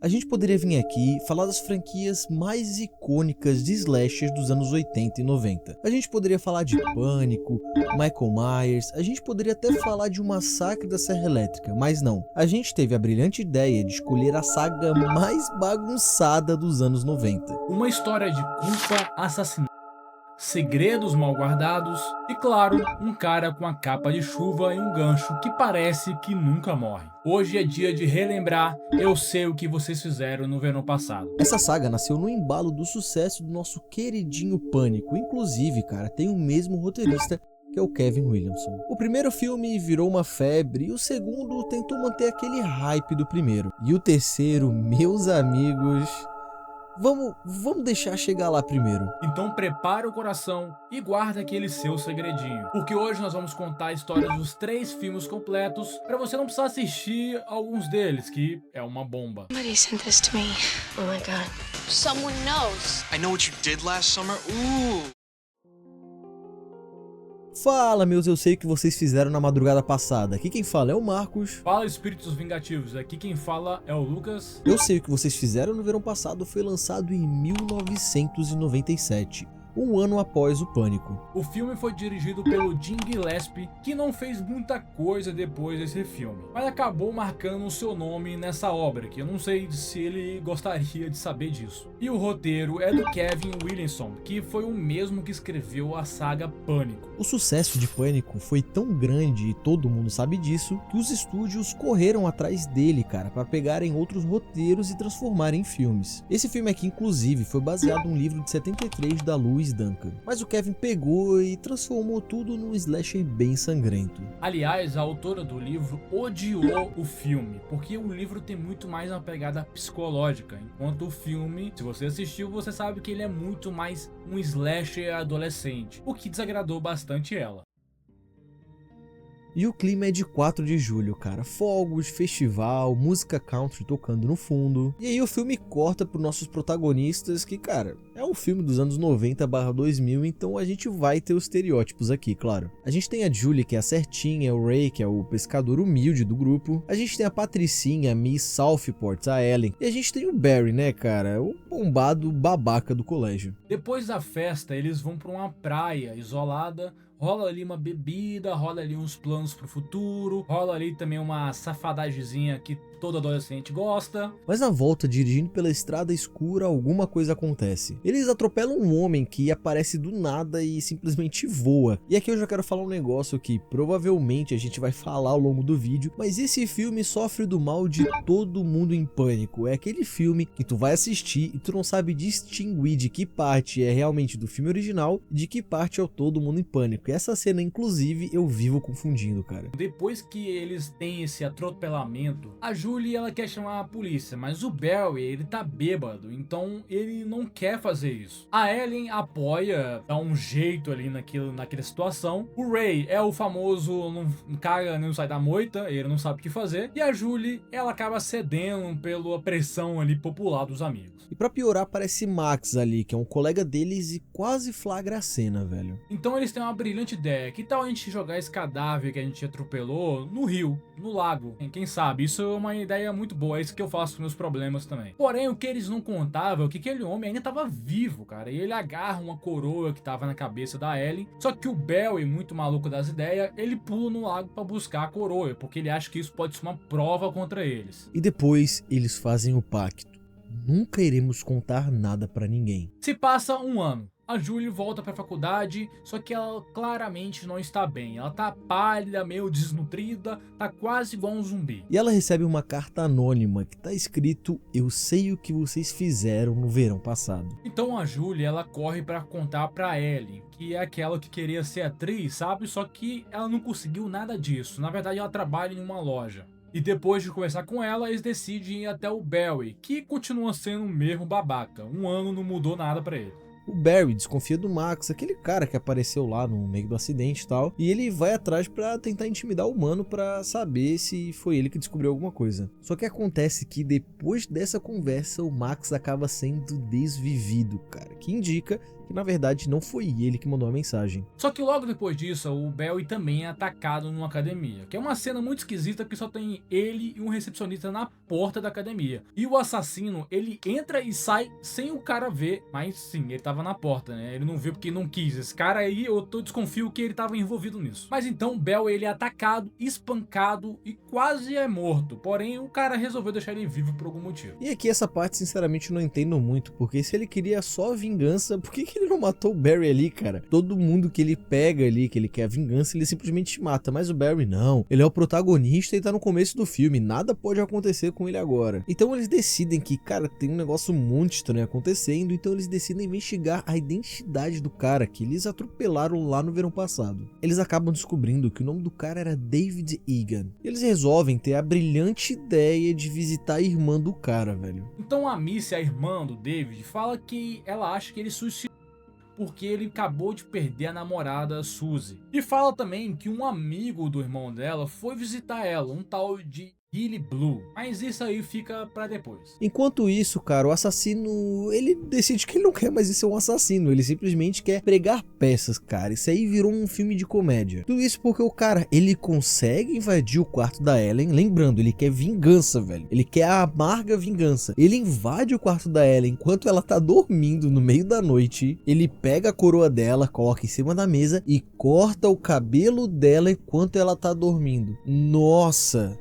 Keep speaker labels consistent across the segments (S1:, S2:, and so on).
S1: A gente poderia vir aqui falar das franquias mais icônicas de slashers dos anos 80 e 90. A gente poderia falar de Pânico, Michael Myers, a gente poderia até falar de um Massacre da Serra Elétrica, mas não. A gente teve a brilhante ideia de escolher a saga mais bagunçada dos anos 90.
S2: Uma história de culpa, assassinato, segredos mal guardados e, claro, um cara com a capa de chuva e um gancho que parece que nunca morre. Hoje é dia de relembrar Eu Sei O Que Vocês Fizeram no verão passado.
S1: Essa saga nasceu no embalo do sucesso do nosso queridinho Pânico, inclusive, cara, tem o mesmo roteirista que é o Kevin Williamson. O primeiro filme virou uma febre e o segundo tentou manter aquele hype do primeiro. E o terceiro, meus amigos... Vamos deixar chegar lá primeiro.
S2: Então prepara o coração e guarda aquele seu segredinho, porque hoje nós vamos contar a história dos 3 filmes completos para você não precisar assistir alguns deles, que é uma bomba.
S3: Somebody sent this to me. Oh my god.
S4: Someone knows.
S5: I know what you did last summer. Ooh.
S1: Fala, meus, eu sei o que vocês fizeram na madrugada passada. Aqui quem fala é o Marcos.
S2: Fala, espíritos vingativos, aqui quem fala é o Lucas.
S1: Eu sei o que vocês fizeram no verão passado foi lançado em 1997. Um ano após o Pânico.
S2: O filme foi dirigido pelo Jim Gillespie, que não fez muita coisa depois desse filme, mas acabou marcando o seu nome nessa obra, que eu não sei se ele gostaria de saber disso. E o roteiro é do Kevin Williamson, que foi o mesmo que escreveu a saga Pânico.
S1: O sucesso de Pânico foi tão grande, e todo mundo sabe disso, que os estúdios correram atrás dele, cara, para pegarem outros roteiros e transformarem em filmes. Esse filme aqui, inclusive, foi baseado em um livro de 73 da Louise Duncan, mas o Kevin pegou e transformou tudo num slasher bem sangrento.
S2: Aliás, a autora do livro odiou o filme, porque o livro tem muito mais uma pegada psicológica, enquanto o filme, se você assistiu, você sabe que ele é muito mais um slasher adolescente, o que desagradou bastante ela.
S1: E o clima é de 4 de julho, cara. Fogos, festival, música country tocando no fundo. E aí o filme corta para nossos protagonistas que, cara, é um filme dos anos 90/2000, então a gente vai ter os estereótipos aqui, claro. A gente tem a Julie, que é a certinha, o Ray, que é o pescador humilde do grupo. A gente tem a Patricinha, a Miss Southport, a Ellen. E a gente tem o Barry, né, cara, o bombado babaca do colégio.
S2: Depois da festa, eles vão para uma praia isolada. Rola ali uma bebida, rola ali uns planos pro futuro, rola ali também uma safadagemzinha que todo adolescente gosta.
S1: Mas na volta, dirigindo pela estrada escura, alguma coisa acontece. Eles atropelam um homem que aparece do nada e simplesmente voa. E aqui eu já quero falar um negócio que provavelmente a gente vai falar ao longo do vídeo, mas esse filme sofre do mal de todo mundo em Pânico. É aquele filme que tu vai assistir e tu não sabe distinguir de que parte é realmente do filme original e de que parte é o Todo Mundo em Pânico. E essa cena, inclusive, eu vivo confundindo, cara.
S2: Depois que eles têm esse atropelamento, a Julie, ela quer chamar a polícia, mas o Barry, ele tá bêbado, então ele não quer fazer isso. A Ellen apoia, dá um jeito ali naquela situação. O Ray é o famoso não caga, não sai da moita, ele não sabe o que fazer. E a Julie, ela acaba cedendo pela pressão ali popular dos amigos.
S1: E pra piorar, aparece Max ali, que é um colega deles e quase flagra a cena, velho.
S2: Então eles têm uma brilhante ideia. Que tal a gente jogar esse cadáver que a gente atropelou no rio, no lago? Quem sabe? Isso é uma ideia muito boa. É isso que eu faço com meus problemas também. Porém, o que eles não contavam é que aquele homem ainda estava vivo, cara. E ele agarra uma coroa que estava na cabeça da Ellen. Só que o Barry, muito maluco das ideias, ele pula no lago para buscar a coroa, porque ele acha que isso pode ser uma prova contra eles.
S1: E depois eles fazem o pacto. Nunca iremos contar nada pra ninguém.
S2: Se passa um ano. A Julie volta pra faculdade, só que ela claramente não está bem. Ela tá pálida, meio desnutrida, tá quase igual um zumbi.
S1: E ela recebe uma carta anônima que tá escrito: eu sei o que vocês fizeram no verão passado.
S2: Então a Julie, ela corre pra contar pra Ellen, que é aquela que queria ser atriz, sabe? Só que ela não conseguiu nada disso. Na verdade, ela trabalha em uma loja. E depois de conversar com ela, eles decidem ir até o Barry, que continua sendo o mesmo babaca. Um ano não mudou nada pra ele.
S1: O Barry desconfia do Max, aquele cara que apareceu lá no meio do acidente e tal, e ele vai atrás pra tentar intimidar o humano pra saber se foi ele que descobriu alguma coisa. Só que acontece que depois dessa conversa o Max acaba sendo desvivido, cara, que indica que na verdade não foi ele que mandou a mensagem.
S2: Só que logo depois disso, o Barry também é atacado numa academia, que é uma cena muito esquisita que só tem ele e um recepcionista na porta da academia. E o assassino, ele entra e sai sem o cara ver, mas sim, ele tava na porta, né? Ele não viu porque não quis. Esse cara aí, eu desconfio que ele tava envolvido nisso. Mas então o Bell, ele é atacado, espancado e quase é morto. Porém, o cara resolveu deixar ele vivo por algum motivo.
S1: E aqui essa parte, sinceramente, eu não entendo muito, porque se ele queria só vingança, por que ele não matou o Barry ali, cara? Todo mundo que ele pega ali, que ele quer vingança, ele simplesmente mata, mas o Barry não. Ele é o protagonista e tá no começo do filme, nada pode acontecer com ele agora. Então eles decidem que, cara, tem um negócio muito estranho acontecendo, então eles decidem investigar a identidade do cara que eles atropelaram lá no verão passado. Eles acabam descobrindo que o nome do cara era David Egan. E eles resolvem ter a brilhante ideia de visitar a irmã do cara, velho.
S2: Então a Missy, a irmã do David, fala que ela acha que ele suicidou porque ele acabou de perder a namorada Suzy. E fala também que um amigo do irmão dela foi visitar ela, um tal de Billy Blue, mas isso aí fica pra depois.
S1: Enquanto isso, cara, o assassino, ele decide que ele não quer mais ser um assassino, ele simplesmente quer pregar peças, cara. Isso aí virou um filme de comédia. Tudo isso porque o cara, ele consegue invadir o quarto da Ellen, lembrando, ele quer vingança, velho. Ele quer a amarga vingança. Ele invade o quarto da Ellen enquanto ela tá dormindo no meio da noite. Ele pega a coroa dela, coloca em cima da mesa e corta o cabelo dela enquanto ela tá dormindo. Nossa!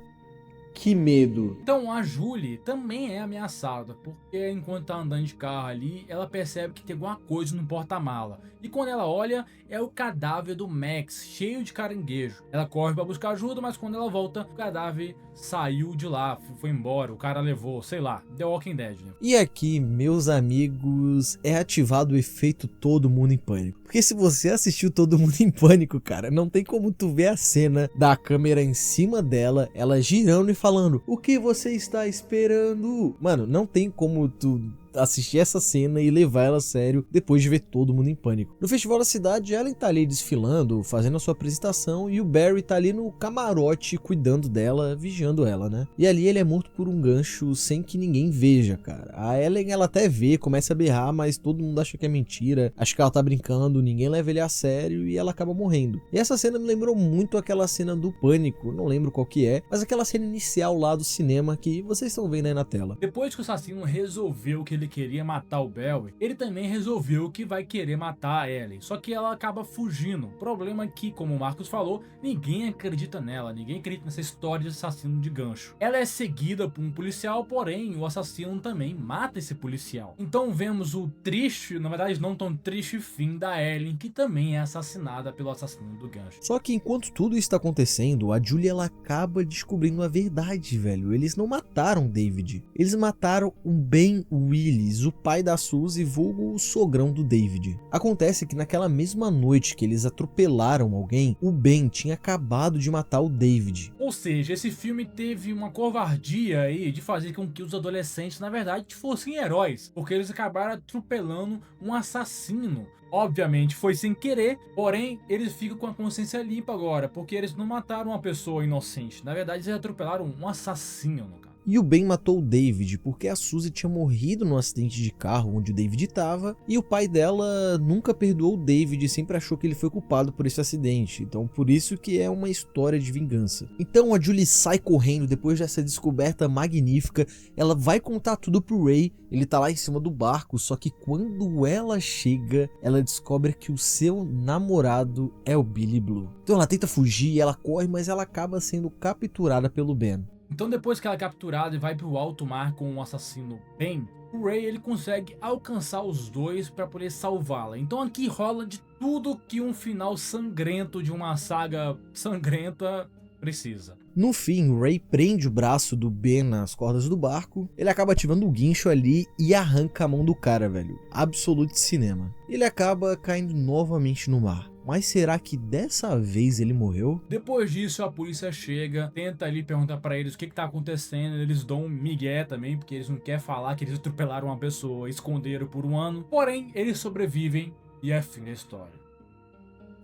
S1: Que medo.
S2: Então a Julie também é ameaçada, porque enquanto tá andando de carro ali, ela percebe que tem alguma coisa no porta-mala. E quando ela olha, é o cadáver do Max, cheio de caranguejo. Ela corre pra buscar ajuda, mas quando ela volta, o cadáver saiu de lá, foi embora, o cara levou, sei lá, The Walking Dead, né?
S1: E aqui, meus amigos, é ativado o efeito Todo Mundo em Pânico. Porque se você assistiu Todo Mundo em Pânico, cara, não tem como tu ver a cena da câmera em cima dela, ela girando e falando: "O que você está esperando?" Mano, não tem como tu assistir essa cena e levar ela a sério depois de ver Todo Mundo em Pânico. No Festival da Cidade, Ellen tá ali desfilando, fazendo a sua apresentação, e o Barry tá ali no camarote cuidando dela, vigiando ela, né? E ali ele é morto por um gancho sem que ninguém veja, cara. A Ellen, ela até vê, começa a berrar, mas todo mundo acha que é mentira, acha que ela tá brincando, ninguém leva ele a sério e ela acaba morrendo. E essa cena me lembrou muito aquela cena do Pânico, não lembro qual que é, mas aquela cena inicial lá do cinema que vocês estão vendo aí na tela.
S2: Depois que o assassino resolveu que ele queria matar o Barry, ele também resolveu que vai querer matar a Ellie, só que ela acaba fugindo. O problema é que, como o Marcos falou, ninguém acredita nela, ninguém acredita nessa história de assassino de gancho. Ela é seguida por um policial, porém o assassino também mata esse policial. Então vemos o triste, na verdade não tão triste fim da Ellie, que também é assassinada pelo assassino do gancho.
S1: Só que enquanto tudo isso tá acontecendo, a Julie, ela acaba descobrindo a verdade, velho. Eles não mataram David, eles mataram o Ben Willis, o pai da Suzy, vulgo o sogrão do David. Acontece que naquela mesma noite que eles atropelaram alguém, o Ben tinha acabado de matar o David.
S2: Ou seja, esse filme teve uma covardia aí de fazer com que os adolescentes, na verdade, fossem heróis, porque eles acabaram atropelando um assassino. Obviamente foi sem querer, porém eles ficam com a consciência limpa agora, porque eles não mataram uma pessoa inocente, na verdade eles atropelaram um assassino, cara.
S1: E o Ben matou o David porque a Suzy tinha morrido no acidente de carro onde o David estava, e o pai dela nunca perdoou o David e sempre achou que ele foi culpado por esse acidente. Então por isso que é uma história de vingança. Então a Julie sai correndo depois dessa descoberta magnífica, ela vai contar tudo pro Ray, ele tá lá em cima do barco, só que quando ela chega, ela descobre que o seu namorado é o Billy Blue. Então ela tenta fugir, ela corre, mas ela acaba sendo capturada pelo Ben.
S2: Então depois que ela é capturada e vai pro alto mar com o assassino Ben, o Ray ele consegue alcançar os dois para poder salvá-la. Então aqui rola de tudo que um final sangrento de uma saga sangrenta precisa.
S1: No fim, o Ray prende o braço do Ben nas cordas do barco, ele acaba ativando o guincho ali e arranca a mão do cara, velho. Absolute cinema. Ele acaba caindo novamente no mar. Mas será que dessa vez ele morreu?
S2: Depois disso, a polícia chega, tenta ali perguntar pra eles o que tá acontecendo. Eles dão um migué também, porque eles não querem falar que eles atropelaram uma pessoa, esconderam por um ano. Porém, eles sobrevivem e é fim da história.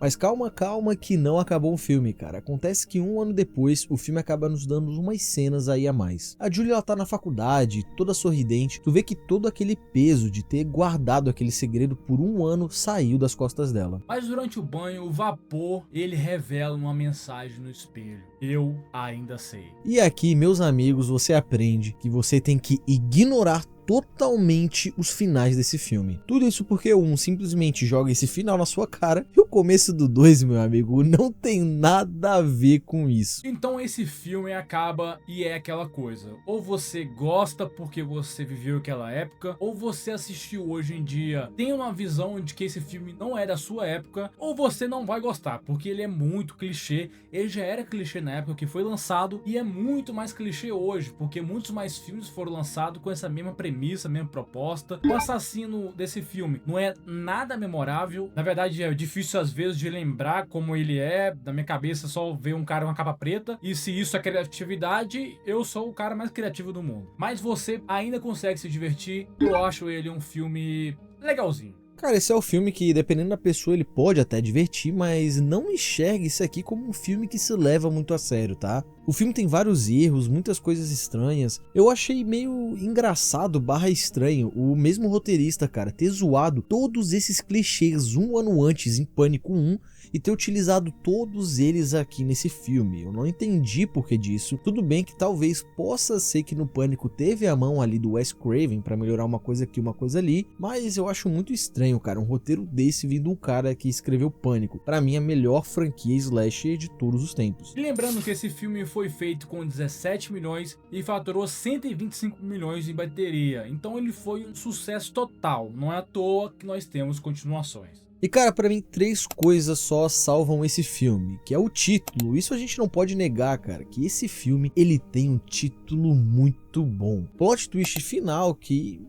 S1: Mas calma que não acabou o filme, cara. Acontece que um ano depois, o filme acaba nos dando umas cenas aí a mais. A Julie, ela tá na faculdade, toda sorridente. Tu vê que todo aquele peso de ter guardado aquele segredo por um ano saiu das costas dela.
S2: Mas durante o banho, o vapor, ele revela uma mensagem no espelho. Eu ainda sei.
S1: E aqui, meus amigos, você aprende que você tem que ignorar totalmente os finais desse filme. Tudo isso porque o 1 simplesmente joga esse final na sua cara e o começo do 2, meu amigo, não tem nada a ver com isso.
S2: Então esse filme acaba e é aquela coisa. Ou você gosta porque você viveu aquela época, ou você assistiu hoje em dia, tem uma visão de que esse filme não é da sua época, ou você não vai gostar, porque ele é muito clichê. Ele já era clichê na época que foi lançado e é muito mais clichê hoje, porque muitos mais filmes foram lançados com essa mesma premissa, a mesma proposta. O assassino desse filme não é nada memorável. Na verdade, é difícil às vezes de lembrar como ele é. Na minha cabeça só ver um cara com uma capa preta. E se isso é criatividade, eu sou o cara mais criativo do mundo. Mas você ainda consegue se divertir. Eu acho ele um filme legalzinho.
S1: Cara, esse é o filme que, dependendo da pessoa, ele pode até divertir, mas não enxergue isso aqui como um filme que se leva muito a sério, tá? O filme tem vários erros, muitas coisas estranhas. Eu achei meio engraçado / estranho o mesmo roteirista, cara, ter zoado todos esses clichês um ano antes em Pânico 1 e ter utilizado todos eles aqui nesse filme. Eu não entendi por que disso. Tudo bem que talvez possa ser que no Pânico teve a mão ali do Wes Craven pra melhorar uma coisa aqui, uma coisa ali, mas eu acho muito estranho, cara, um roteiro desse vindo um cara que escreveu Pânico. Pra mim, a melhor franquia slasher de todos os tempos.
S2: E lembrando que esse filme foi feito com 17 milhões e faturou 125 milhões em bateria. Então ele foi um sucesso total. Não é à toa que nós temos continuações.
S1: E cara, pra mim 3 coisas só salvam esse filme, que é o título. Isso a gente não pode negar, cara, que esse filme, ele tem um título muito bom. Plot twist final que...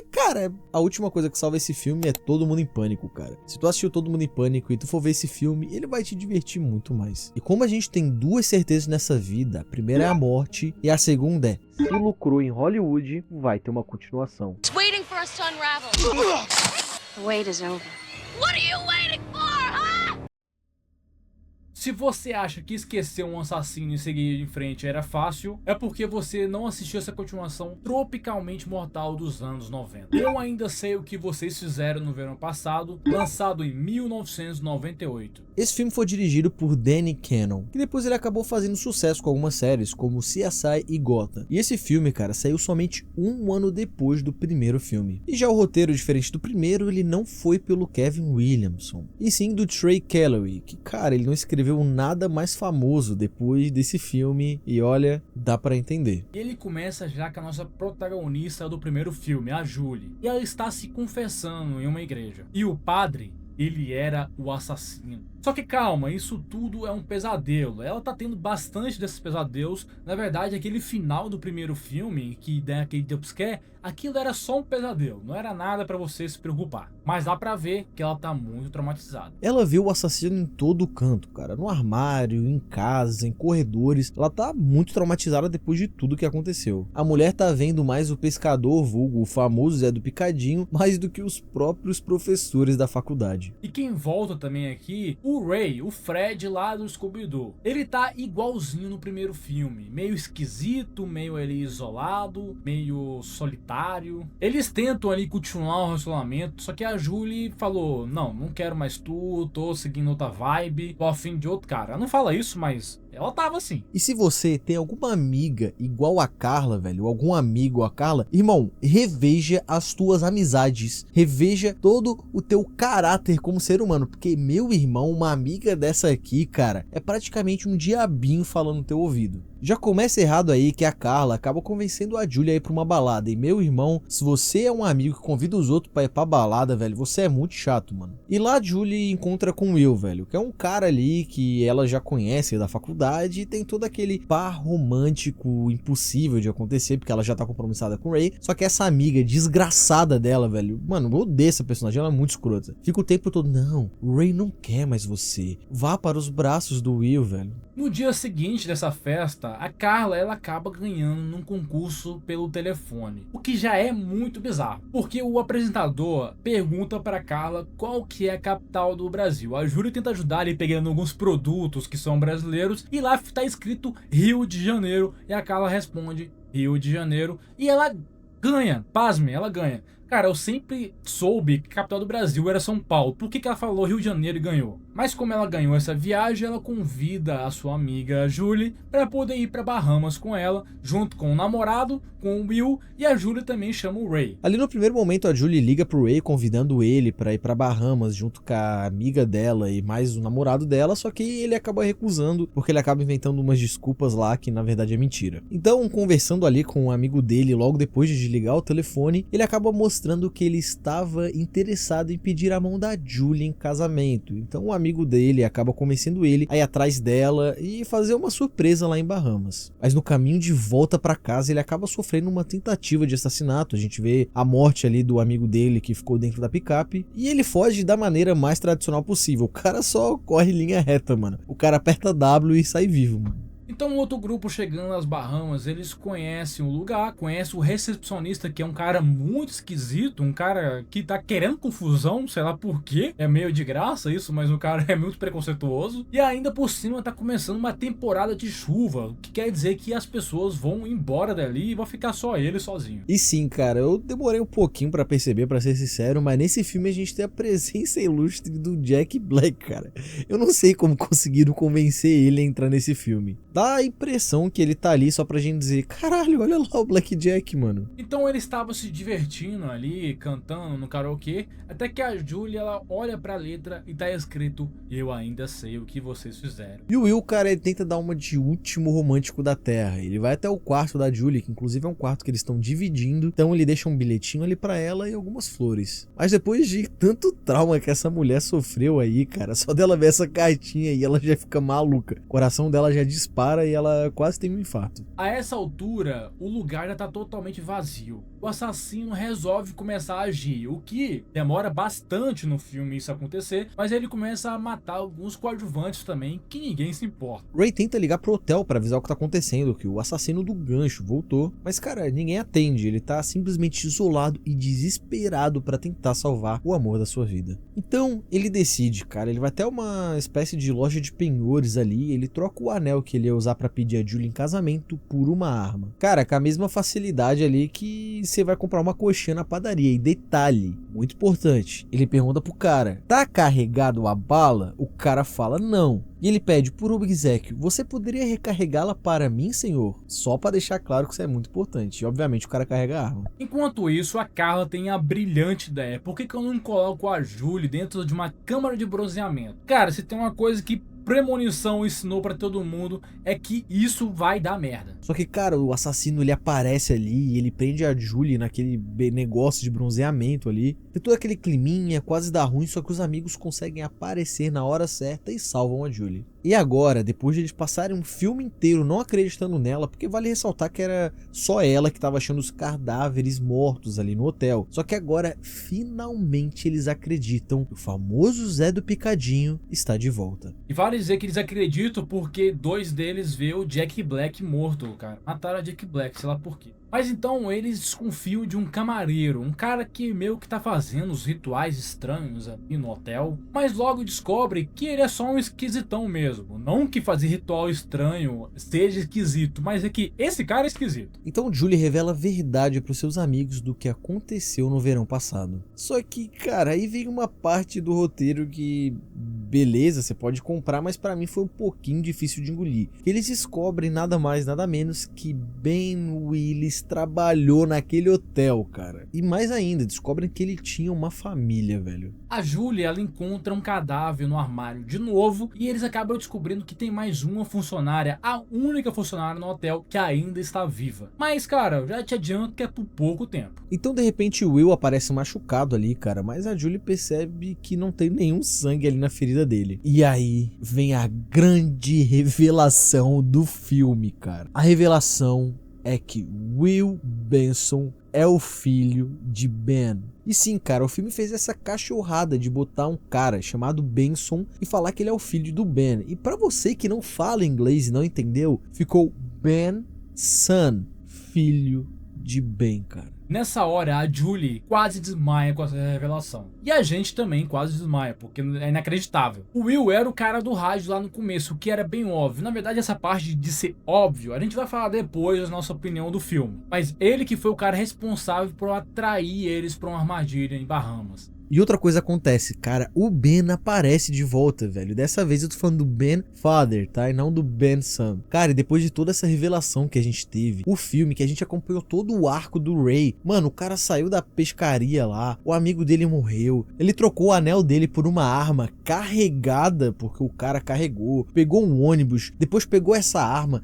S1: cara, a última coisa que salva esse filme é Todo Mundo em Pânico, cara. Se tu assistiu Todo Mundo em Pânico e tu for ver esse filme, ele vai te divertir muito mais. E como a gente tem 2 certezas nessa vida, a primeira é a morte e a segunda é: se lucrou em Hollywood, vai ter uma continuação.
S4: It's waiting for us to unravel.
S3: The wait is over.
S4: What are you waiting for, huh?
S2: Se você acha que esquecer um assassino e seguir em frente era fácil, é porque você não assistiu essa continuação tropicalmente mortal dos anos 90. Eu ainda sei o que vocês fizeram no verão passado, lançado em 1998.
S1: Esse filme foi dirigido por Danny Cannon, que depois ele acabou fazendo sucesso com algumas séries como CSI e Gotham. E esse filme, cara, saiu somente um ano depois do primeiro filme. E já o roteiro, diferente do primeiro, ele não foi pelo Kevin Williamson, e sim do Trey Calloway, que, cara, ele não escreveu nada mais famoso depois desse filme, e olha, dá pra entender.
S2: Ele começa já com a nossa protagonista do primeiro filme, a Julie, e ela está se confessando em uma igreja. E o padre, ele era o assassino. Só que calma, isso tudo é um pesadelo. Ela tá tendo bastante desses pesadelos. Na verdade, aquele final do primeiro filme, que dá aquele jumpscare, aquilo era só um pesadelo. Não era nada pra você se preocupar. Mas dá pra ver que ela tá muito traumatizada.
S1: Ela vê o assassino em todo canto, cara. No armário, em casa, em corredores. Ela tá muito traumatizada depois de tudo que aconteceu. A mulher tá vendo mais o pescador, vulgo o famoso Zé do Picadinho, mais do que os próprios professores da faculdade.
S2: E quem volta também aqui, o Ray, o Fred lá do Scooby-Doo. Ele tá igualzinho no primeiro filme, meio esquisito, meio ali isolado, meio solitário. Eles tentam ali continuar o relacionamento, só que a Julie falou: não quero mais tu, tô seguindo outra vibe, tô afim de outro cara. Ela não fala isso, mas ela tava assim.
S1: E se você tem alguma amiga igual a Carla, velho, ou algum amigo a Carla, irmão, reveja as tuas amizades, reveja todo o teu caráter como ser humano, porque, meu irmão, uma amiga dessa aqui, cara, é praticamente um diabinho falando no teu ouvido. Já começa errado aí que a Carla acaba convencendo a Julie a ir pra uma balada. E, meu irmão, se você é um amigo que convida os outros pra ir pra balada, velho, você é muito chato, mano. E lá a Julie encontra com o Will, velho, que é um cara ali que ela já conhece da faculdade e tem todo aquele par romântico impossível de acontecer, porque ela já tá compromissada com o Ray. Só que essa amiga desgraçada dela, velho, mano, eu odeio essa personagem, ela é muito escrota. Fica o tempo todo: não, o Ray não quer mais você, vá para os braços do Will, velho.
S2: No dia seguinte dessa festa, a Carla ela acaba ganhando num concurso pelo telefone, o que já é muito bizarro, porque o apresentador pergunta para Carla qual que é a capital do Brasil. A Júlia tenta ajudar ali pegando alguns produtos que são brasileiros e lá tá escrito Rio de Janeiro e a Carla responde Rio de Janeiro e ela ganha, pasme, ela ganha. Cara, eu sempre soube que a capital do Brasil era São Paulo. Por que ela falou Rio de Janeiro e ganhou? Mas como ela ganhou essa viagem, ela convida a sua amiga Julie para poder ir para Bahamas com ela, junto com o namorado, com o Will, e a Julie também chama o Ray.
S1: Ali no primeiro momento a Julie liga pro Ray convidando ele pra ir pra Bahamas junto com a amiga dela e mais o namorado dela, só que ele acaba recusando porque ele acaba inventando umas desculpas lá que na verdade é mentira. Então, conversando ali com um amigo dele logo depois de desligar o telefone, ele acaba mostrando que ele estava interessado em pedir a mão da Julie em casamento. Então o amigo dele acaba convencendo ele a ir atrás dela e fazer uma surpresa lá em Bahamas. Mas no caminho de volta pra casa ele acaba sofrendo uma tentativa de assassinato. A gente vê a morte ali do amigo dele que ficou dentro da picape e ele foge da maneira mais tradicional possível. O cara só corre linha reta, mano. O cara aperta W e sai vivo, mano.
S2: Então outro grupo chegando nas Bahamas, eles conhecem o lugar, conhecem o recepcionista, que é um cara muito esquisito, um cara que tá querendo confusão, sei lá por quê, é meio de graça isso, mas o cara é muito preconceituoso, e ainda por cima tá começando uma temporada de chuva, o que quer dizer que as pessoas vão embora dali e vai ficar só ele sozinho.
S1: E sim, cara, eu demorei um pouquinho pra perceber, pra ser sincero, mas nesse filme a gente tem a presença ilustre do Jack Black, cara. Eu não sei como conseguiram convencer ele a entrar nesse filme. Dá a impressão que ele tá ali só pra gente dizer, caralho, olha lá o Black Jack, mano.
S2: Então ele estava se divertindo ali, cantando no karaokê, até que a Julie, ela olha pra letra e tá escrito, eu ainda sei o que vocês fizeram.
S1: E o Will, cara, ele tenta dar uma de último romântico da Terra. Ele vai até o quarto da Julie, que inclusive é um quarto que eles estão dividindo, então ele deixa um bilhetinho ali pra ela e algumas flores. Mas depois de tanto trauma que essa mulher sofreu aí, cara, só dela ver essa cartinha aí, ela já fica maluca. O coração dela já dispara e ela quase tem um infarto.
S2: A essa altura, o lugar já tá totalmente vazio. O assassino resolve começar a agir, o que demora bastante no filme isso acontecer, mas ele começa a matar alguns coadjuvantes também, que ninguém se importa.
S1: Ray tenta ligar pro hotel pra avisar o que tá acontecendo, que o assassino do gancho voltou, mas cara, ninguém atende, ele tá simplesmente isolado e desesperado pra tentar salvar o amor da sua vida. Então, ele decide, cara, ele vai até uma espécie de loja de penhores ali, ele troca o anel que ele ia usar pra pedir a Julie em casamento por uma arma. Cara, com a mesma facilidade ali que você vai comprar uma coxinha na padaria. E detalhe, muito importante, ele pergunta pro cara, tá carregado a bala? O cara fala não. E ele pede por obséquio, você poderia recarregá-la para mim, senhor? Só pra deixar claro que isso é muito importante. E obviamente o cara carrega a arma.
S2: Enquanto isso, a Carla tem a brilhante ideia. Por que eu não coloco a Julie dentro de uma câmara de bronzeamento? Cara, se tem uma coisa que Premonição ensinou pra todo mundo, é que isso vai dar merda.
S1: Só que, cara, o assassino ele aparece ali e ele prende a Julie naquele negócio de bronzeamento ali. Tem todo aquele climinha, quase dá ruim, só que os amigos conseguem aparecer na hora certa e salvam a Julie. E agora, depois de eles passarem um filme inteiro não acreditando nela, porque vale ressaltar que era só ela que estava achando os cadáveres mortos ali no hotel. Só que agora, finalmente, eles acreditam que o famoso Zé do Picadinho está de volta.
S2: E vale dizer que eles acreditam porque dois deles vê o Jack Black morto, cara. Mataram a Jack Black, sei lá por quê. Mas então eles desconfiam de um camareiro, um cara que meio que tá fazendo os rituais estranhos ali no hotel, mas logo descobre que ele é só um esquisitão mesmo. Não que fazer ritual estranho seja esquisito, mas é que esse cara é esquisito.
S1: Então Julie revela a verdade pros seus amigos do que aconteceu no verão passado. Só que, cara, aí vem uma parte do roteiro que, beleza, você pode comprar, mas pra mim foi um pouquinho difícil de engolir. Eles descobrem nada mais, nada menos que Ben Willis trabalhou naquele hotel, cara. E mais ainda, descobrem que ele tinha uma família, velho.
S2: A Julie, ela encontra um cadáver no armário de novo e eles acabam descobrindo que tem mais uma funcionária, a única funcionária no hotel que ainda está viva. Mas, cara, eu já te adianto que é por pouco tempo.
S1: Então, de repente, o Will aparece machucado ali, cara, mas a Julie percebe que não tem nenhum sangue ali na ferida dele. E aí vem a grande revelação do filme, cara. A revelação é que Will Benson é o filho de Ben. E sim, cara, o filme fez essa cachorrada de botar um cara chamado Benson e falar que ele é o filho do Ben. E pra você que não fala inglês e não entendeu, ficou Ben Son, filho de Ben, cara.
S2: Nessa hora, a Julie quase desmaia com essa revelação. E a gente também quase desmaia, porque é inacreditável. O Will era o cara do rádio lá no começo, o que era bem óbvio. Na verdade, essa parte de ser óbvio, a gente vai falar depois da nossa opinião do filme. Mas ele que foi o cara responsável por atrair eles para uma armadilha em Bahamas.
S1: E outra coisa acontece, cara, o Ben aparece de volta, velho. Dessa vez eu tô falando do Ben Father, tá? E não do Ben Son. Cara, e depois de toda essa revelação que a gente teve, o filme que a gente acompanhou todo o arco do Ray, mano, o cara saiu da pescaria lá, o amigo dele morreu, ele trocou o anel dele por uma arma carregada, porque o cara carregou, pegou um ônibus, depois pegou essa arma,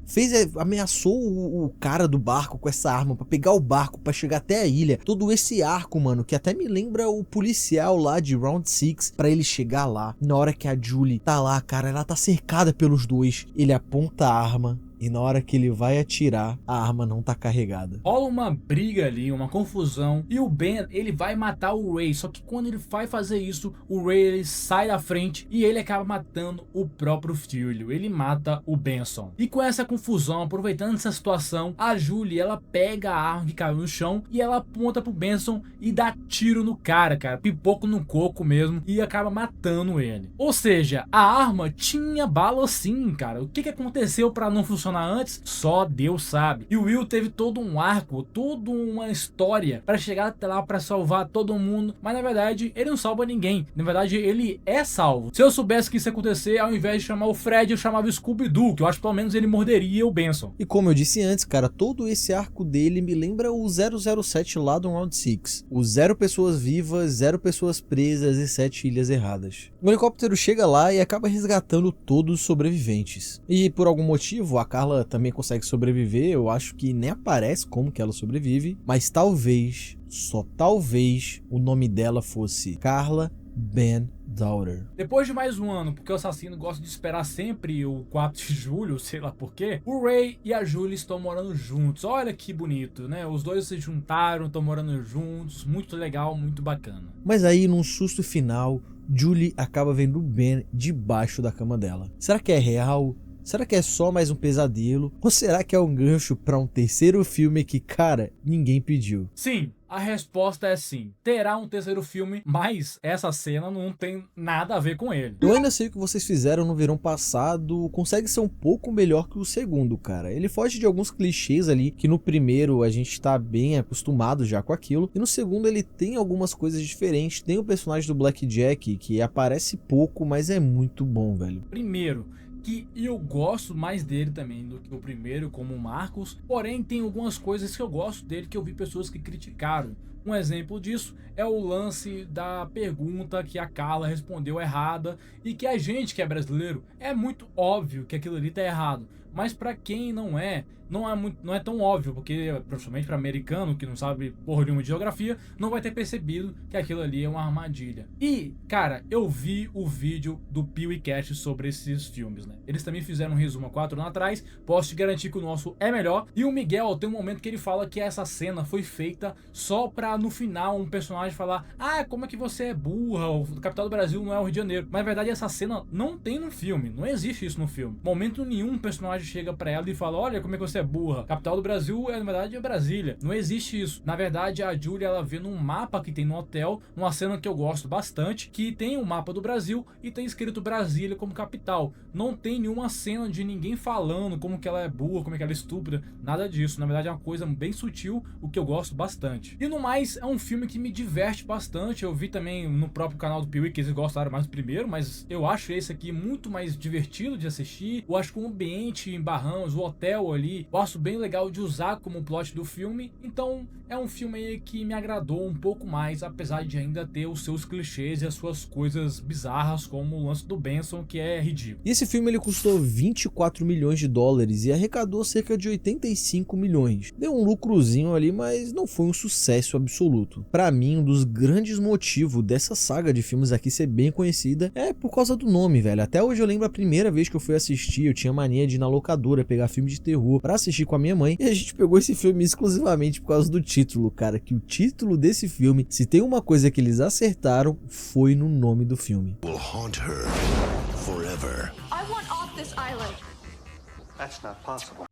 S1: ameaçou o cara do barco com essa arma pra pegar o barco, pra chegar até a ilha. Todo esse arco, mano, que até me lembra o policial lá de Round 6 pra ele chegar lá. Na hora que a Julie tá lá, cara, ela tá cercada pelos dois. Ele aponta a arma e na hora que ele vai atirar, a arma não tá carregada.
S2: Rola uma briga ali, uma confusão, e o Ben, ele vai matar o Ray, só que quando ele vai fazer isso, o Ray, ele sai da frente e ele acaba matando o próprio filho, ele mata o Benson. E com essa confusão, aproveitando essa situação, a Julie, ela pega a arma que caiu no chão e ela aponta pro Benson e dá tiro no cara, pipoco no coco mesmo, e acaba matando ele. Ou seja, a arma tinha bala sim, cara. O que aconteceu pra não funcionar antes, só Deus sabe. E o Will teve todo um arco, toda uma história para chegar até lá para salvar todo mundo, mas na verdade ele não salva ninguém. Na verdade ele é salvo. Se eu soubesse que isso ia acontecer, ao invés de chamar o Fred, eu chamava o Scooby-Doo, que eu acho que pelo menos ele morderia o Benson.
S1: E como eu disse antes, cara, todo esse arco dele me lembra o 007 lá do Round 6. O 0 pessoas vivas, 0 pessoas presas e 7 ilhas erradas. O helicóptero chega lá e acaba resgatando todos os sobreviventes. E por algum motivo, a Carla também consegue sobreviver. Eu acho que nem aparece como que ela sobrevive, mas talvez, só talvez, o nome dela fosse Carla Ben Daughter.
S2: Depois de mais um ano, porque o assassino gosta de esperar sempre o 4 de julho, sei lá porquê, o Ray e a Julie estão morando juntos. Olha que bonito, né? Os dois se juntaram, estão morando juntos, muito legal, muito bacana.
S1: Mas aí, num susto final, Julie acaba vendo o Ben debaixo da cama dela. Será que é real? Será que é só mais um pesadelo? Ou será que é um gancho pra um terceiro filme que, cara, ninguém pediu?
S2: Sim, a resposta é sim. Terá um terceiro filme, mas essa cena não tem nada a ver com ele.
S1: Eu ainda sei o que vocês fizeram no verão passado, consegue ser um pouco melhor que o segundo, cara. Ele foge de alguns clichês ali, que no primeiro a gente tá bem acostumado já com aquilo, e no segundo ele tem algumas coisas diferentes. Tem o personagem do Blackjack, que aparece pouco, mas é muito bom, velho.
S2: Primeiro, que eu gosto mais dele também do que o primeiro, como o Marcos, porém tem algumas coisas que eu gosto dele que eu vi pessoas que criticaram. Um exemplo disso é o lance da pergunta que a Carla respondeu errada e que a gente que é brasileiro é muito óbvio que aquilo ali tá errado, mas para quem não é tão óbvio, porque principalmente para americano que não sabe porra nenhuma de geografia, não vai ter percebido que aquilo ali é uma armadilha. E, cara, eu vi o vídeo do PeeWeeCast sobre esses filmes, né? Eles também fizeram um resumo há 4 anos atrás, posso te garantir que o nosso é melhor. E o Miguel tem um momento que ele fala que essa cena foi feita só pra no final um personagem falar: ah, como é que você é burra, o capital do Brasil não é o Rio de Janeiro. Mas na verdade essa cena não tem no filme, não existe isso no filme. Momento nenhum um personagem chega pra ela e fala: olha como é que você é burra, capital do Brasil na verdade é Brasília. Não existe isso. Na verdade a Julie, ela vê num mapa que tem no hotel, uma cena que eu gosto bastante, que tem um mapa do Brasil e tem escrito Brasília como capital. Não tem nenhuma cena de ninguém falando como que ela é burra, como que ela é estúpida, nada disso. Na verdade é uma coisa bem sutil, o que eu gosto bastante. E no mais, é um filme que me diverte bastante. Eu vi também no próprio canal do Piuí que eles gostaram mais do primeiro, mas eu acho esse aqui muito mais divertido de assistir. Eu acho que o ambiente em Bahamas, o hotel ali, eu acho bem legal de usar como plot do filme. Então é um filme aí que me agradou um pouco mais, apesar de ainda ter os seus clichês e as suas coisas bizarras, como o lance do Benson, que é ridículo.
S1: E esse filme ele custou 24 milhões de dólares e arrecadou cerca de 85 milhões. Deu um lucrozinho ali, mas não foi um sucesso absoluto. Pra mim, um dos grandes motivos dessa saga de filmes aqui ser bem conhecida é por causa do nome, velho. Até hoje eu lembro a primeira vez que eu fui assistir, eu tinha mania de ir na locadora pegar filme de terror pra assistir com a minha mãe, e a gente pegou esse filme exclusivamente por causa do título, cara, que o título desse filme, se tem uma coisa que eles acertaram, foi no nome do filme.
S6: Will haunt her forever.
S4: I want off this island.
S5: That's not possible.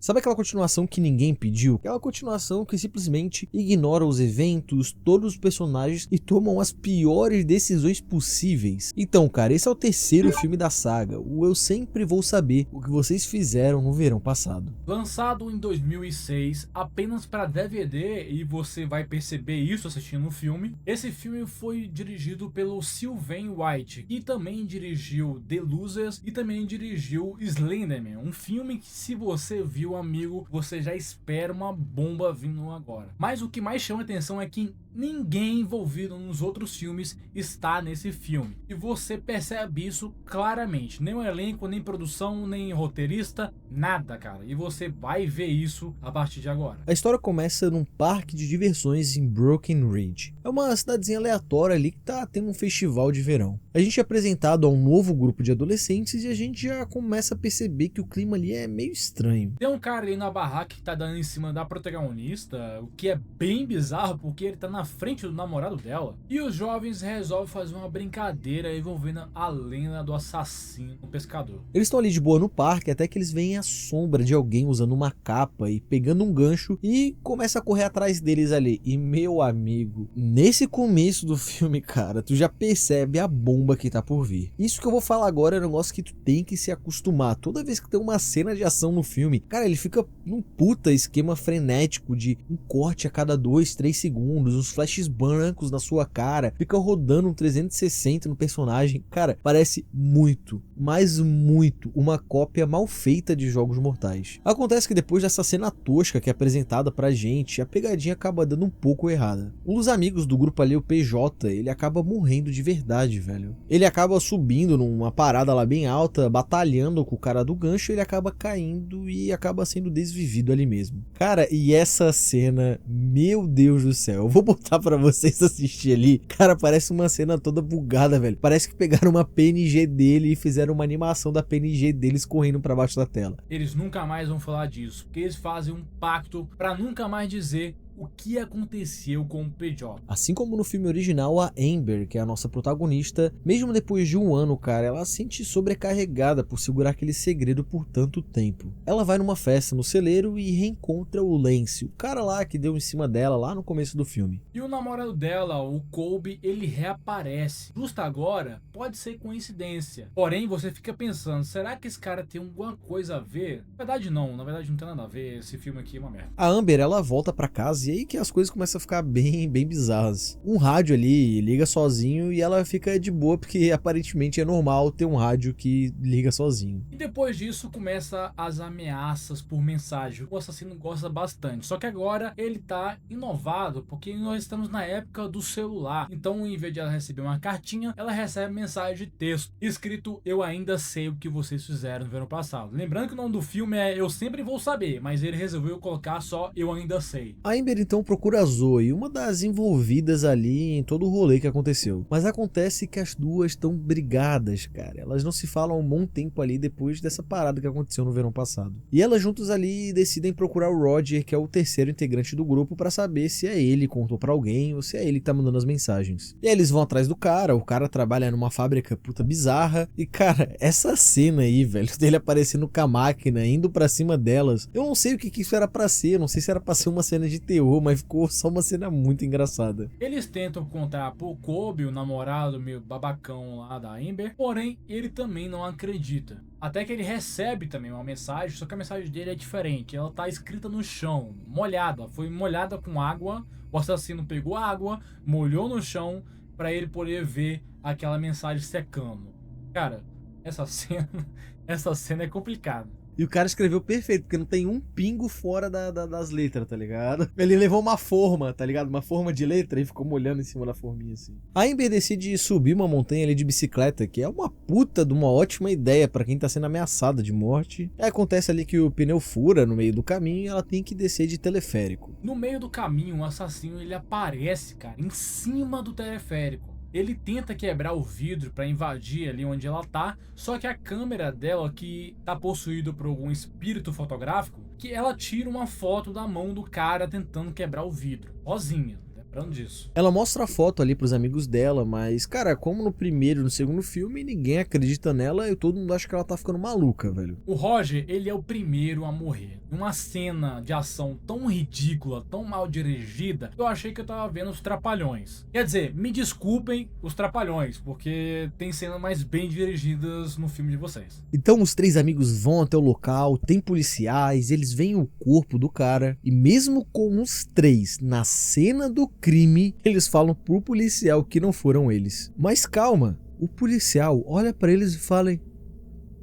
S1: Sabe aquela continuação que ninguém pediu? Aquela continuação que simplesmente ignora os eventos, todos os personagens e tomam as piores decisões possíveis. Então, cara, esse é o terceiro filme da saga, o Eu Sempre Vou Saber o que vocês fizeram no verão passado.
S2: Lançado em 2006 apenas para DVD, e você vai perceber isso assistindo o filme. Esse filme foi dirigido pelo Sylvain White, que também dirigiu The Losers e também dirigiu Slenderman, um filme que, se você viu, amigo, você já espera uma bomba vindo agora. Mas o que mais chama atenção é que ninguém envolvido nos outros filmes está nesse filme, e você percebe isso claramente. Nem o elenco, nem produção, nem roteirista, nada, cara. E você vai ver isso a partir de agora.
S1: A história começa num parque de diversões em Broken Ridge. É uma cidadezinha aleatória ali que tá tendo um festival de verão. A gente é apresentado a um novo grupo de adolescentes e a gente já começa a perceber que o clima ali é meio estranho.
S2: Tem um cara ali na barraca que tá dando em cima da protagonista, o que é bem bizarro porque ele tá na frente do namorado dela. E os jovens resolvem fazer uma brincadeira envolvendo a lenda do assassino, o pescador.
S1: Eles estão ali de boa no parque até que eles veem a sombra de alguém usando uma capa e pegando um gancho e começa a correr atrás deles ali. E meu amigo, nesse começo do filme, cara, tu já percebe a bomba que tá por vir. Isso que eu vou falar agora é um negócio que tu tem que se acostumar. Toda vez que tem uma cena de ação no filme, cara, ele fica num puta esquema frenético de um corte a cada 2, 3 segundos, uns flashes brancos na sua cara, fica rodando um 360 no personagem. Cara, parece muito, mas muito, uma cópia mal feita de Jogos Mortais. Acontece que depois dessa cena tosca que é apresentada pra gente, a pegadinha acaba dando um pouco errada. Um dos amigos do grupo ali, o PJ, ele acaba morrendo de verdade, velho. Ele acaba subindo numa parada lá bem alta, batalhando com o cara do gancho, ele acaba caindo e acaba sendo desvivido ali mesmo. Cara, e essa cena, meu Deus do céu, eu vou botar pra vocês assistir ali. Cara, parece uma cena toda bugada, velho. Parece que pegaram uma PNG dele e fizeram uma animação da PNG deles correndo pra baixo da tela.
S2: Eles nunca mais vão falar disso, porque eles fazem um pacto pra nunca mais dizer o que aconteceu com o PJ.
S1: Assim como no filme original, a Amber, que é a nossa protagonista, mesmo depois de um ano, cara, ela se sente sobrecarregada por segurar aquele segredo por tanto tempo. Ela vai numa festa no celeiro e reencontra o Lance, o cara lá que deu em cima dela lá no começo do filme.
S2: E o namorado dela, o Colby, ele reaparece. Justo agora, pode ser coincidência. Porém, você fica pensando, será que esse cara tem alguma coisa a ver? Na verdade não tem nada a ver, esse filme aqui é uma merda.
S1: A Amber, ela volta pra casa e aí que as coisas começam a ficar bem bizarras. Um rádio ali liga sozinho e ela fica de boa porque aparentemente é normal ter um rádio que liga sozinho.
S2: E depois disso começa as ameaças por mensagem. O assassino gosta bastante, só que agora ele tá inovado porque nós estamos na época do celular. Então, em vez de ela receber uma cartinha, ela recebe mensagem de texto escrito: eu ainda sei o que vocês fizeram no verão passado. Lembrando que o nome do filme é Eu Sempre Vou Saber, mas ele resolveu colocar só Eu Ainda Sei.
S1: A Amber então procura a Zoe, uma das envolvidas ali em todo o rolê que aconteceu. Mas acontece que as duas estão brigadas, cara. Elas não se falam há um bom tempo ali depois dessa parada que aconteceu no verão passado. E elas juntas ali decidem procurar o Roger, que é o terceiro integrante do grupo, pra saber se é ele que contou pra alguém ou se é ele que tá mandando as mensagens. E aí eles vão atrás do cara, o cara trabalha numa fábrica puta bizarra. E cara, essa cena aí, velho, dele aparecendo com a máquina, indo pra cima delas, eu não sei o que isso era pra ser, eu não sei se era pra ser uma cena de terror, mas ficou só uma cena muito engraçada.
S2: Eles tentam contar pro Colby, o namorado meio babacão lá da Amber, porém ele também não acredita. Até que ele recebe também uma mensagem, só que a mensagem dele é diferente. Ela tá escrita no chão, molhada, foi molhada com água. O assassino pegou a água, molhou no chão pra ele poder ver aquela mensagem secando. Cara, essa cena é complicada.
S1: E o cara escreveu perfeito, porque não tem um pingo fora das letras, tá ligado? Ele levou uma forma, tá ligado? Uma forma de letra e ficou molhando em cima da forminha assim. A Amber decide subir uma montanha ali de bicicleta, que é uma puta de uma ótima ideia pra quem tá sendo ameaçada de morte. Aí acontece ali que o pneu fura no meio do caminho e ela tem que descer de teleférico.
S2: No meio do caminho, o assassino ele aparece, cara, em cima do teleférico. Ele tenta quebrar o vidro para invadir ali onde ela tá, só que a câmera dela, que tá possuída por algum espírito fotográfico, que ela tira uma foto da mão do cara tentando quebrar o vidro, sozinha. lembrando disso.
S1: Ela mostra a foto ali pros amigos dela, mas, cara, como no primeiro e no segundo filme, ninguém acredita nela e todo mundo acha que ela tá ficando maluca, velho.
S2: O Roger, ele é o primeiro a morrer. Numa cena de ação tão ridícula, tão mal dirigida, eu achei que eu tava vendo os Trapalhões. Quer dizer, me desculpem os Trapalhões, porque tem cenas mais bem dirigidas no filme de vocês.
S1: Então os três amigos vão até o local, tem policiais, eles veem o corpo do cara e mesmo com os três na cena do crime, eles falam pro policial que não foram eles. Mas calma, o policial olha pra eles e fala: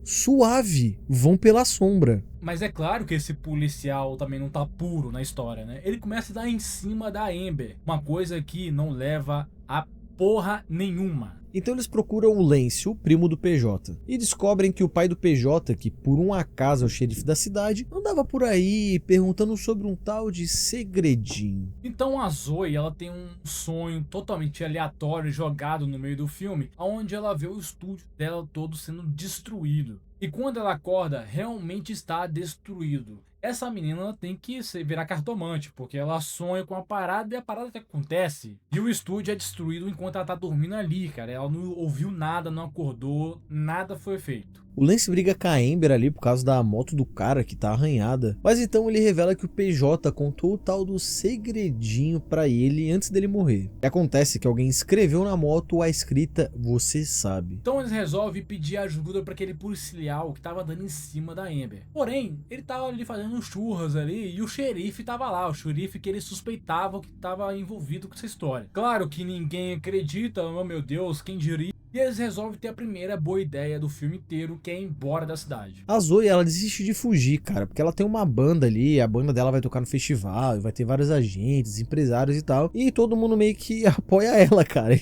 S1: suave, vão pela sombra.
S2: Mas é claro que esse policial também não tá puro na história, né? Ele começa a dar em cima da Amber, uma coisa que não leva a porra nenhuma.
S1: Então eles procuram o Lance, o primo do PJ, e descobrem que o pai do PJ, que por um acaso é o xerife da cidade, andava por aí perguntando sobre um tal de segredinho.
S2: Então a Zoe, ela tem um sonho totalmente aleatório jogado no meio do filme, onde ela vê o estúdio dela todo sendo destruído. E quando ela acorda, realmente está destruído. Essa menina tem que virar cartomante, porque ela sonha com a parada e a parada que acontece. E o estúdio é destruído enquanto ela tá dormindo ali, cara. Ela não ouviu nada, não acordou, nada foi feito.
S1: O Lance briga com a Amber ali por causa da moto do cara que tá arranhada. Mas então ele revela que o PJ contou o tal do segredinho pra ele antes dele morrer. E acontece que alguém escreveu na moto a escrita "Você sabe".
S2: Então eles resolvem pedir ajuda pra aquele policial que tava dando em cima da Amber. Porém, ele tava ali fazendo churras ali e o xerife tava lá. O xerife que ele suspeitava que tava envolvido com essa história. Claro que ninguém acredita, oh meu Deus, quem diria? E eles resolvem ter a primeira boa ideia do filme inteiro, que é ir embora da cidade.
S1: A Zoe, ela desiste de fugir, cara, porque ela tem uma banda ali, a banda dela vai tocar no festival, e vai ter vários agentes, empresários e tal, e todo mundo meio que apoia ela, cara.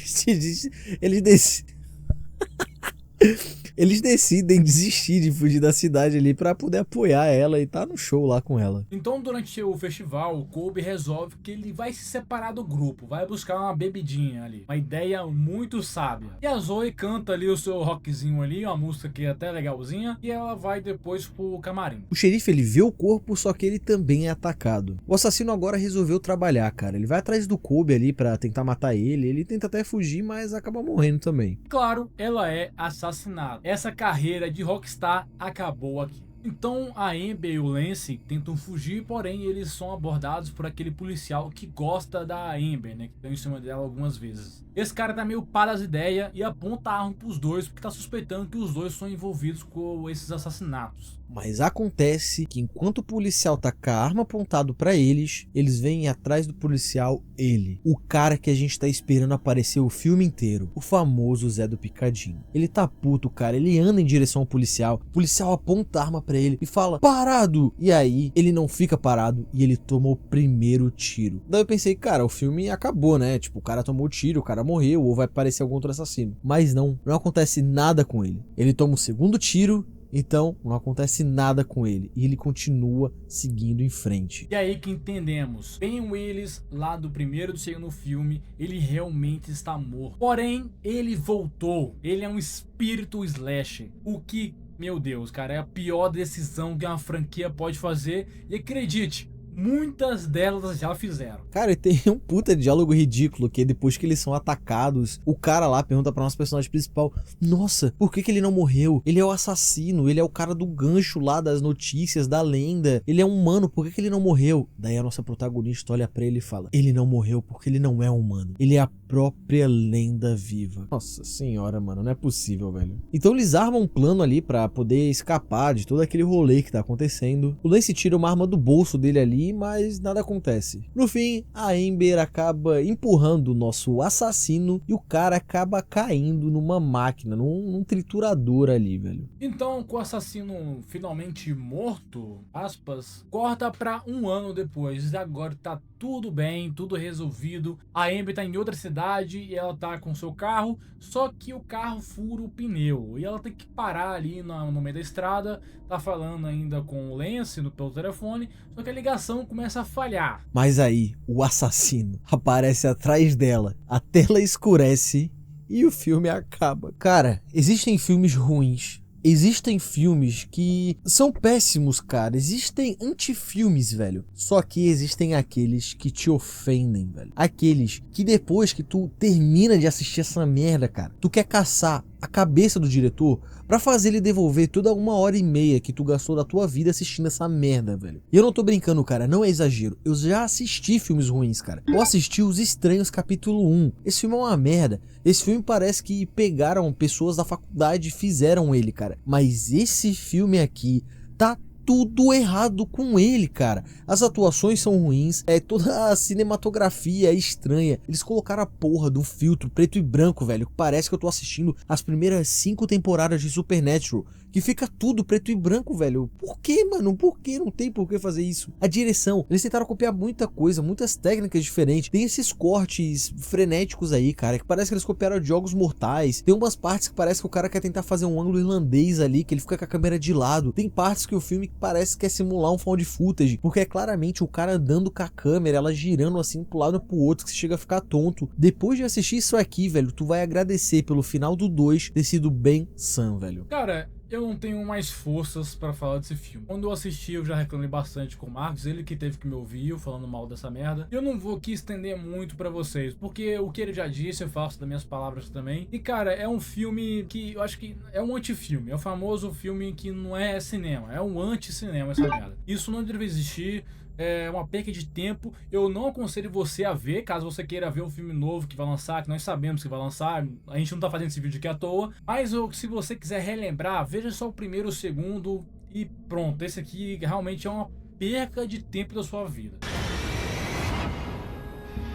S1: Eles decidem desistir de fugir da cidade ali pra poder apoiar ela e tá no show lá com ela.
S2: Então, durante o festival, o Colby resolve que ele vai se separar do grupo, vai buscar uma bebidinha ali. Uma ideia muito sábia. E a Zoe canta ali o seu rockzinho ali, uma música que é até legalzinha, e ela vai depois pro camarim.
S1: O xerife, ele vê o corpo, só que ele também é atacado. O assassino agora resolveu trabalhar, cara. Ele vai atrás do Colby ali pra tentar matar ele. Ele tenta até fugir, mas acaba morrendo também.
S2: Claro, ela é assassinada. Essa carreira de rockstar acabou aqui. Então a Amber e o Lance tentam fugir, porém eles são abordados por aquele policial que gosta da Amber, né, que deu em cima dela algumas vezes. Esse cara tá meio pá das ideias e aponta a arma pros dois, porque tá suspeitando que os dois são envolvidos com esses assassinatos.
S1: Mas acontece que enquanto o policial tá com a arma apontado pra eles vêm atrás do policial ele, o cara que a gente tá esperando aparecer o filme inteiro, o famoso Zé do Picadinho. Ele tá puto, cara, ele anda em direção ao policial, o policial aponta a arma pra ele e fala: parado! E aí ele não fica parado e ele toma o primeiro tiro. Daí eu pensei, cara, o filme acabou, né? Tipo, o cara tomou o tiro, o cara morreu ou vai aparecer algum outro assassino. Mas não acontece nada com ele. Ele toma o segundo tiro. Então não acontece nada com ele e ele continua seguindo em frente.
S2: E aí que entendemos, Ben Willis, lá do primeiro e do segundo filme, ele realmente está morto. Porém, ele voltou, ele é um espírito slasher, o que, meu Deus, cara, é a pior decisão que uma franquia pode fazer. E acredite, muitas delas já fizeram.
S1: Cara, tem um puta diálogo ridículo que depois que eles são atacados, o cara lá pergunta pra nosso personagem principal: nossa, por que ele não morreu? Ele é o assassino, ele é o cara do gancho lá das notícias, da lenda. Ele é um humano, por que ele não morreu? Daí a nossa protagonista olha pra ele e fala: ele não morreu porque ele não é humano. Ele é a própria lenda viva. Nossa senhora, mano, não é possível, velho. Então eles armam um plano ali pra poder escapar de todo aquele rolê que tá acontecendo. O Lance tira uma arma do bolso dele ali, mas nada acontece. No fim, a Amber acaba empurrando o nosso assassino e o cara acaba caindo numa máquina, num triturador ali, velho.
S2: Então, com o assassino finalmente morto, aspas, corta pra um ano depois. E agora tá tudo bem, tudo resolvido. A Amber tá em outra cidade e ela tá com seu carro, só que o carro fura o pneu. E ela tem que parar ali no meio da estrada, tá falando ainda com o Lance pelo telefone, só que a ligação começa a falhar.
S1: Mas aí, o assassino aparece atrás dela, a tela escurece e o filme acaba. Cara, existem filmes ruins, Existem filmes que são péssimos, cara. Existem antifilmes, velho. Só que existem aqueles que te ofendem, velho. Aqueles que depois que tu termina de assistir essa merda, cara, tu quer caçar a cabeça do diretor pra fazer ele devolver toda 1h30 que tu gastou da tua vida assistindo essa merda, velho. E eu não tô brincando, cara, não é exagero. Eu já assisti filmes ruins, cara. Eu assisti Os Estranhos capítulo 1. Esse filme é uma merda. Esse filme parece que pegaram pessoas da faculdade e fizeram ele, cara. Mas esse filme aqui tá tudo errado com ele, cara. As atuações são ruins, toda a cinematografia é estranha. Eles colocaram a porra de um filtro preto e branco, velho, que parece que eu tô assistindo as primeiras 5 temporadas de Supernatural, que fica tudo preto e branco, velho. Por que, mano? Por que? Não tem por que fazer isso. A direção, eles tentaram copiar muita coisa, muitas técnicas diferentes. Tem esses cortes frenéticos aí, cara, que parece que eles copiaram de Jogos Mortais. Tem umas partes que parece que o cara quer tentar fazer um ângulo irlandês ali, que ele fica com a câmera de lado. Tem partes que o filme parece que quer simular um found footage, porque é claramente o cara andando com a câmera, ela girando assim pro lado e pro outro, que você chega a ficar tonto. Depois de assistir isso aqui, velho, tu vai agradecer pelo final do 2 ter sido bem Sam, velho.
S2: Cara, eu não tenho mais forças pra falar desse filme. Quando eu assisti, eu já reclamei bastante com o Marcos, ele que teve que me ouvir eu falando mal dessa merda. Eu não vou aqui estender muito pra vocês, porque o que ele já disse, eu faço das minhas palavras também. E cara, é um filme que eu acho que é um anti-filme, é o famoso filme que não é cinema, é um anti-cinema essa merda. Isso não deve existir. É uma perca de tempo. Eu não aconselho você a ver, caso você queira ver um filme novo que vai lançar, que nós sabemos que vai lançar. A gente não tá fazendo esse vídeo aqui à toa. Mas se você quiser relembrar, veja só o primeiro, o segundo e pronto. Esse aqui realmente é uma perca de tempo da sua vida.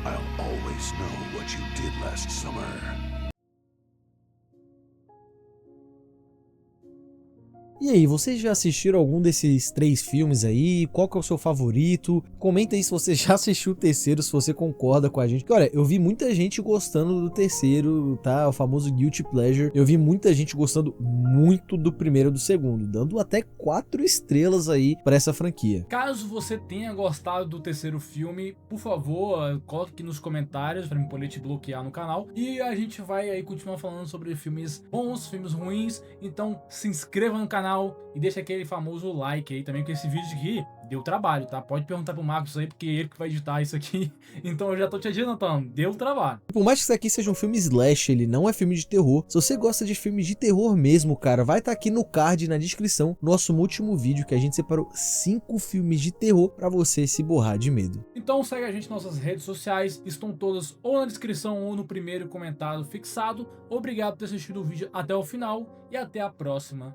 S6: I'll always know what you did last summer.
S1: E aí, vocês já assistiram algum desses 3 filmes aí? Qual que é o seu favorito? Comenta aí se você já assistiu o terceiro, se você concorda com a gente. Porque, olha, eu vi muita gente gostando do terceiro, tá? O famoso Guilty Pleasure. Eu vi muita gente gostando muito do primeiro e do segundo, dando até 4 estrelas aí pra essa franquia.
S2: Caso você tenha gostado do terceiro filme, por favor, coloque aqui nos comentários pra eu poder te bloquear no canal. E a gente vai aí continuar falando sobre filmes bons, filmes ruins. Então se inscreva no canal e deixa aquele famoso like aí também, porque esse vídeo aqui deu trabalho, tá? Pode perguntar pro Marcos aí, porque ele que vai editar isso aqui. Então eu já tô te adiantando, deu trabalho.
S1: Por mais que isso aqui seja um filme slash, ele não é filme de terror. Se você gosta de filme de terror mesmo, cara, vai estar aqui no card, na descrição, nosso último vídeo, que a gente separou 5 filmes de terror pra você se borrar de medo.
S2: Então segue a gente nas nossas redes sociais, estão todas ou na descrição ou no primeiro comentário fixado. Obrigado por ter assistido o vídeo até o final e até a próxima.